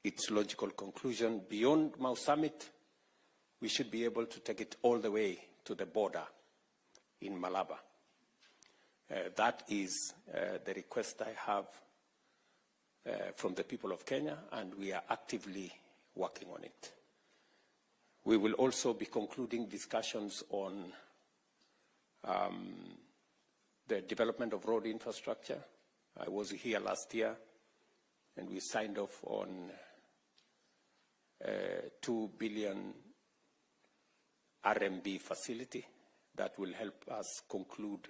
its logical conclusion. Beyond Mau Summit, we should be able to take it all the way to the border in Malaba. That is the request I have from the people of Kenya, and we are actively working on it. We will also be concluding discussions on the development of road infrastructure. I was here last year, and we signed off on 2 billion RMB facility that will help us conclude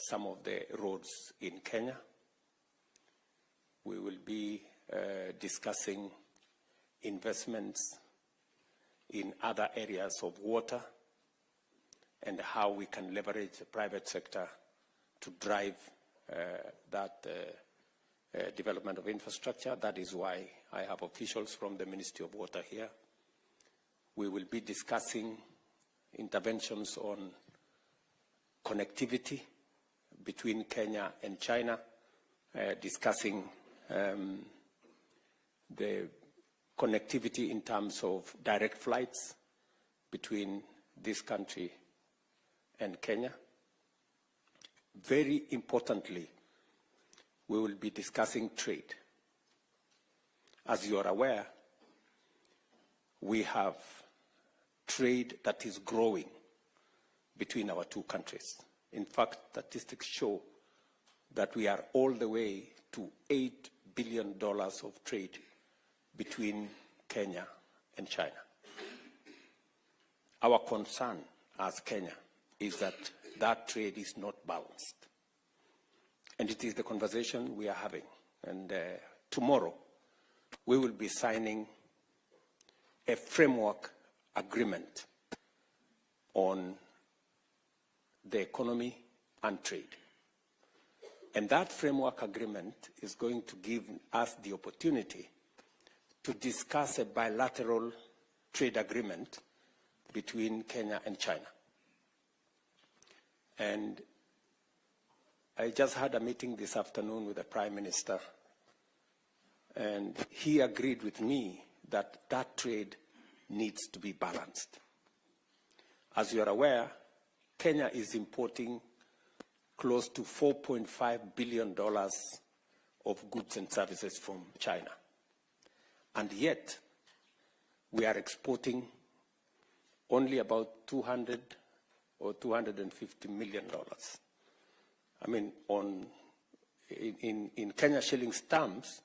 some of the roads in Kenya. We will be discussing investments in other areas of water and how we can leverage the private sector to drive that development of infrastructure. That is why I have officials from the Ministry of Water here. We will be discussing interventions on connectivity between Kenya and China, discussing the connectivity in terms of direct flights between this country and Kenya. Very importantly, we will be discussing trade. As you are aware, we have trade that is growing between our two countries. In fact, statistics show that we are all the way to $8 billion of trade between Kenya and China. Our concern as Kenya is that that trade is not balanced. And it is the conversation we are having. And tomorrow, we will be signing a framework agreement on the economy and trade. And that framework agreement is going to give us the opportunity to discuss a bilateral trade agreement between Kenya and China. And I just had a meeting this afternoon with the Prime Minister, and he agreed with me that that trade needs to be balanced. As you are aware, Kenya is importing close to $4.5 billion of goods and services from China. And yet, we are exporting only about $200 or $250 million. I mean, in Kenya shillings terms,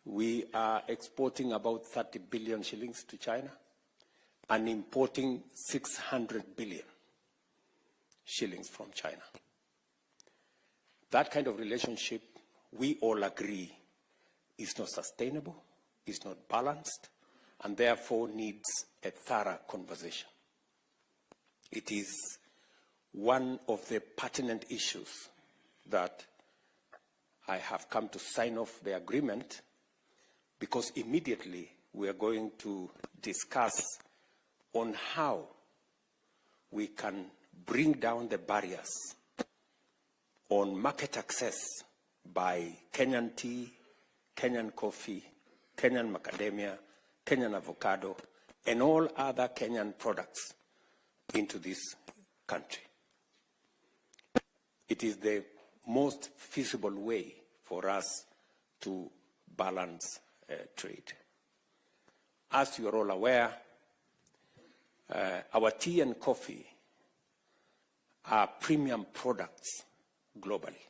we are exporting about 30 billion shillings to China and importing 600 billion shillings from China. That kind of relationship, we all agree, is not sustainable, is not balanced, and therefore needs a thorough conversation. It is one of the pertinent issues that I have come to sign off the agreement, because immediately we are going to discuss on how we can bring down the barriers on market access by Kenyan tea, Kenyan coffee, Kenyan macadamia, Kenyan avocado, and all other Kenyan products into this country. It is the most feasible way for us to balance trade. As you are all aware, our tea and coffee are premium products globally.